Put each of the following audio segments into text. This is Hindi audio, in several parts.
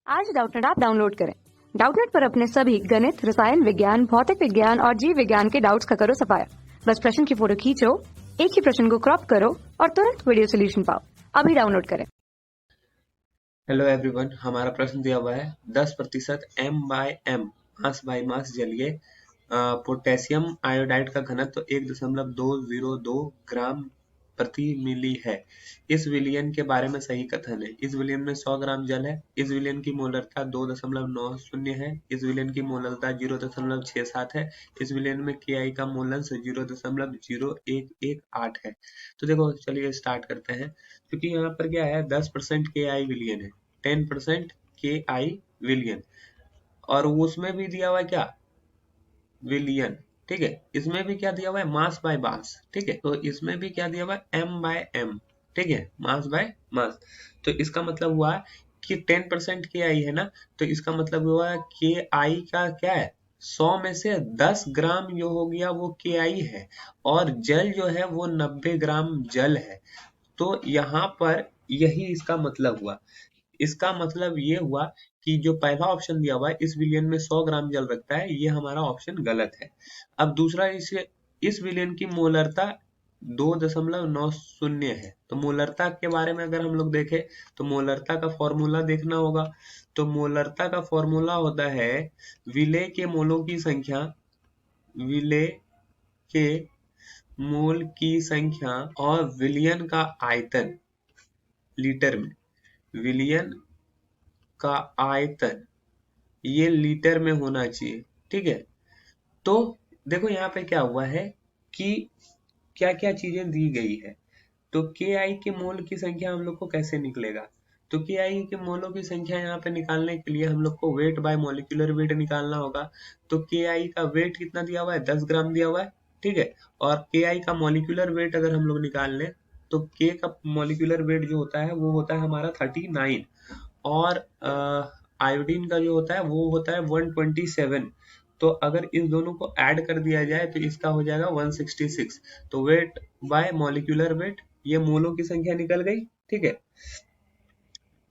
आज डाउटनेट ऐप डाउनलोड करें। डाउटनेट पर अपने सभी गणित, रसायन विज्ञान, भौतिक विज्ञान और जीव विज्ञान के डाउट्स का करो सफाया। बस प्रश्न की फोटो खींचो, एक ही प्रश्न को क्रॉप करो और तुरंत वीडियो सोल्यूशन पाओ। अभी डाउनलोड करें। हेलो एवरीवन, हमारा प्रश्न दिया हुआ है 10% m/m मास बाय मास जलीय पोटेशियम आयोडाइड का घनत्व 1.202 ग्राम प्रति मिली है। इस विलयन के बारे में सही कथन है। इस विलयन में 100 ग्राम जल है। इस विलयन की मोलरता 2.90 है। इस विलयन की मोलरता 0.67 है। इस विलयन में Ki का मोलंश 0.0118 है। तो देखो, चलिए स्टार्ट करते हैं। क्योंकि यहाँ पर क्या है, 10% Ki विलियन है, 10% Ki विलियन, और उसमें भी दिया हुआ है क्या, विलियन। ठीक है, इसमें भी क्या दिया हुआ है, मास बाय मास। ठीक है, तो इसमें भी क्या दिया हुआ है, m/m। ठीक है, मास बाय मास। तो इसका मतलब हुआ कि 10% Ki है ना, तो इसका मतलब हुआ Ki का क्या है, 100 में से 10 ग्राम जो हो गया वो Ki है, और जल जो है वो 90 ग्राम जल है। तो यहाँ पर यही इसका मतलब हुआ। इसका मतलब ये हुआ कि जो पहला ऑप्शन दिया हुआ है, इस विलियन में 100 ग्राम जल रखता है, ये हमारा ऑप्शन गलत है। अब दूसरा, इस विलियन की मोलरता 2.90 है। तो मोलरता के बारे में अगर हम लोग देखें तो मोलरता का फॉर्मूला देखना होगा। तो मोलरता का फॉर्मूला होता है विलेय के मोलों की संख्या, विलेय के मोल की संख्या और विलियन का आयतन लीटर में, विलियन का आयतन ये लीटर में होना चाहिए। ठीक है, तो देखो यहाँ पे क्या हुआ है कि क्या क्या चीजें दी गई है। तो Ki के मोल की संख्या हम लोग को कैसे निकलेगा, तो Ki के मोलों की संख्या यहाँ पे निकालने के लिए हम लोग को वेट बाय मॉलिक्यूलर वेट निकालना होगा। तो Ki का वेट कितना दिया हुआ है, 10 ग्राम दिया हुआ है। ठीक है, और Ki का मॉलिक्यूलर वेट अगर हम लोग निकाल लें तो K का मॉलिक्यूलर वेट जो होता है वो होता है हमारा 39, और आयोडीन का जो होता है वो होता है 127। तो अगर इस दोनों को ऐड कर दिया जाए तो इसका हो जाएगा 166। तो वेट बाय मॉलिक्यूलर वेट, ये मोलों की संख्या निकल गई। ठीक है,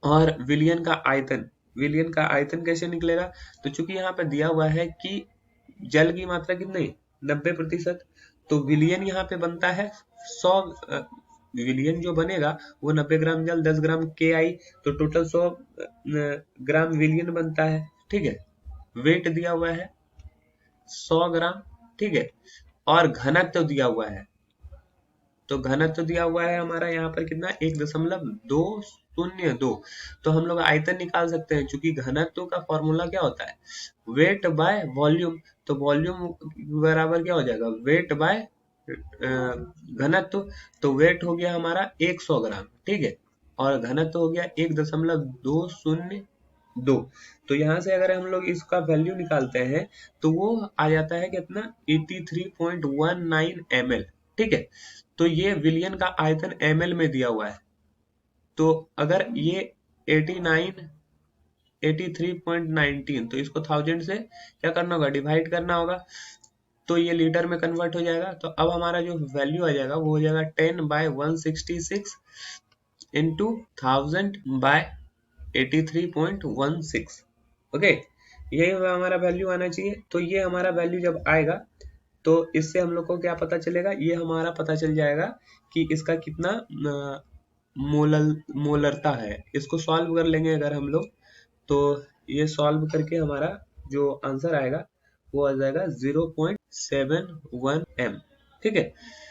और विलियन का आयतन, विलियन का आयतन कैसे निकलेगा, तो चूंकि यहाँ पे दिया हुआ है कि जल की मात्रा कितनी, 90%, तो विलियन यहाँ पे बनता है 100। विलियन जो बनेगा वो 90 ग्राम जल, 10 ग्राम Ki, तो टोटल 100 ग्राम विलियन बनता है। ठीक है, वेट दिया हुआ है 100 ग्राम। ठीक है, और घनत्व दिया हुआ है, तो घनत्व दिया हुआ है हमारा यहाँ पर कितना, 1.202। तो हम लोग आयतन निकाल सकते हैं, क्योंकि घनत्व का फॉर्मूला क्या होता है, वेट बाय वॉल्यूम। तो वॉल्यूम बराबर क्या हो जाएगा, वेट बाय घनत्व। तो वेट हो गया हमारा 100 ग्राम। ठीक है, और घनत्व हो गया 1.202। तो यहाँ से अगर हम लोग इसका वैल्यू निकालते हैं तो वो आ जाता है कितना, 83.19 ml। ठीक है, तो ये विलियन का आयतन ml में दिया हुआ है। तो अगर ये 83.19, तो इसको 1000 से क्या करना होगा, डिवाइड करना होगा, तो ये लीटर में कन्वर्ट हो जाएगा। तो अब हमारा जो वैल्यू आ जाएगा वो हो जाएगा 10/166 इंटू 1000/83.16। ओके, यही हमारा वैल्यू आना चाहिए। तो ये हमारा वैल्यू जब आएगा तो इससे हम लोग को क्या पता चलेगा, ये हमारा पता चल जाएगा कि इसका कितना मोलरता है। इसको सॉल्व कर लेंगे अगर हम लोग, तो ये सॉल्व करके हमारा जो आंसर आएगा वो आ जाएगा 0.71 m। ठीक है,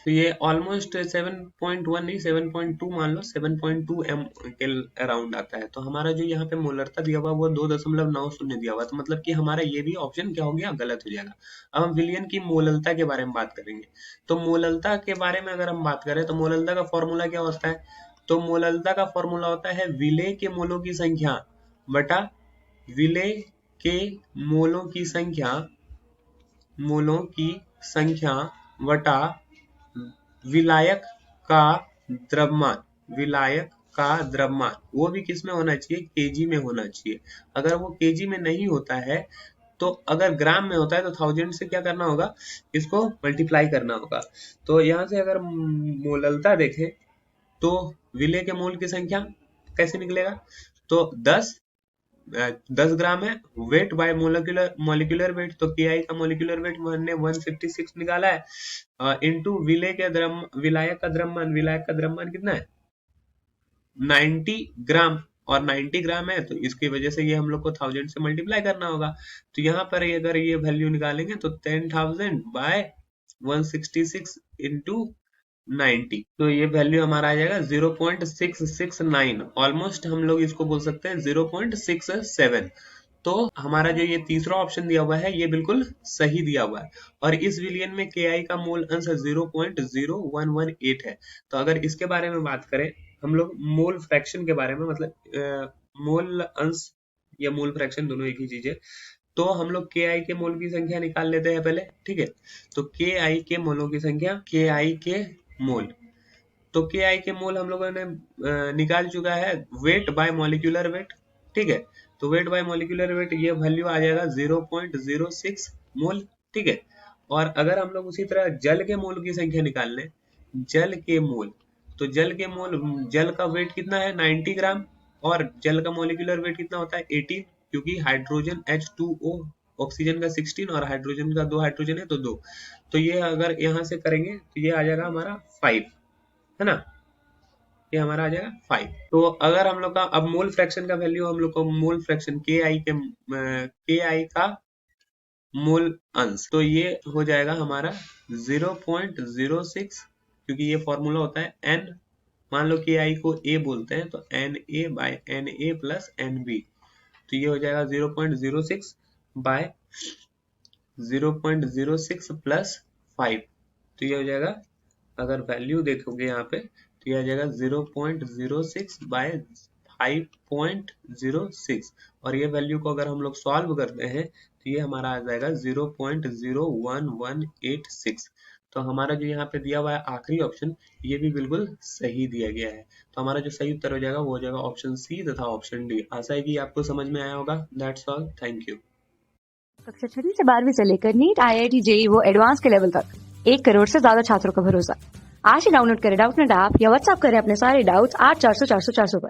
तो ये ऑलमोस्ट 7.1 नहीं, 7.2 मान लो, 7.2 m के अराउंड आता है। तो हमारा जो यहाँ पे मोलरता दिया हुआ वो 2.90 दिया हुआ, तो मतलब कि हमारा ये भी ऑप्शन क्या हो गया, गलत हो जाएगा। अब हम विलियन की मोलरता के बारे में बात करेंगे। तो मोलरता के बारे में अगर हम बात करें तो मोलरता का फॉर्मूला क्या होता है, तो मोलरता का फॉर्मूला होता है विलेय के मोलों की संख्या बटा विलेय के मोलों की संख्या, मोलों की संख्या बटा विलायक का द्रव्यमान, विलायक का द्रव्यमान। वो भी किस में होना चाहिए, केजी में होना चाहिए। अगर वो केजी में नहीं होता है, तो अगर ग्राम में होता है तो 1000 से क्या करना होगा, इसको मल्टीप्लाई करना होगा। तो यहाँ से अगर मोललता देखें तो विलेय के मोल की संख्या कैसे निकलेगा, तो 10 10 ग्राम है। वेट बाय मोलिकुलर वेट, तो के आई का मोलिकुलर वेट हमने 156 निकाला है, इनटू विलायक का द्रव्यमान कितना है 90 ग्राम, और 90 ग्राम है तो इसकी वजह से ये हम लोग को 1000 से मल्टीप्लाई करना होगा। तो यहाँ पर अगर ये वैल्यू निकालेंगे तो 10,000 बाय 166 इंटू 90, तो ये वैल्यू हमारा आ जाएगा 0.669। ऑलमोस्ट हम लोग इसको बोल सकते हैं 0.67। तो हमारा जो ये तीसरा ऑप्शन दिया हुआ है ये बिल्कुल सही दिया हुआ है, और इस विलियन में के आई का मोल अंश 0.0118 है। तो अगर इसके बारे में बात करें हम लोग मोल फ्रैक्शन के बारे में, मतलब मोल अंश या मोल फ्रैक्शन दोनों एक ही चीज है, तो हम लोग के आई के मोल की संख्या निकाल लेते हैं पहले, ठीक है। तो के आई के मोलों की संख्या, के आई के मोल, तो के आई के मोल हम लोगों ने निकाल चुका है वेट बाय मॉलिक्यूलर वेट, ठीक है। तो वेट बाय मॉलिक्यूलर वेट ये वैल्यू आ जाएगा 0.06 मोल, ठीक है। और अगर हम लोग उसी तरह जल के मोल की संख्या निकाल लें, जल के मोल, तो जल का वेट कितना है 90 ग्राम, और जल का मॉलिक्यूलर वेट कितना होता है 18, क्योंकि हाइड्रोजन H2O, ऑक्सीजन का 16 और हाइड्रोजन का 2 हाइड्रोजन है तो 2, तो ये अगर यहाँ से करेंगे तो ये आ जाएगा हमारा 5, है ना, ये हमारा आ जाएगा 5। तो अगर हम लोग का अब मोल फ्रैक्शन का वैल्यू, हम लोग को मोल फ्रैक्शन के आई का मोल अंश, तो ये हो जाएगा हमारा 0.06, क्योंकि ये फॉर्मूला होता है n, मान लो कि आई को a बोलते हैं तो Na by Na plus Nb, तो ये हो जाएगा 0.06 बाय 0.06 प्लस 5, तो ये हो जाएगा, अगर वैल्यू देखोगे यहाँ पे तो ये आ जाएगा 0.06 बाय 5.06, और ये वैल्यू को अगर हम लोग सॉल्व करते हैं तो ये हमारा आ जाएगा 0.01186। तो हमारा जो यहाँ पे दिया हुआ है आखिरी ऑप्शन, ये भी बिल्कुल सही दिया गया है। तो हमारा जो सही उत्तर हो जाएगा वो हो जाएगा ऑप्शन सी तथा ऑप्शन डी। आशा है कि आपको समझ में आया होगा। That's all, thank you. कक्षा 6 से 12वीं से लेकर नीट, IIT, JEE वो एडवांस के लेवल तक 1 करोड़ से ज्यादा छात्रों का भरोसा। आज ही डाउनलोड करें डाउटनेट ऐप या व्हाट्सएप करें अपने सारे डाउट्स 8400 400 400 पर।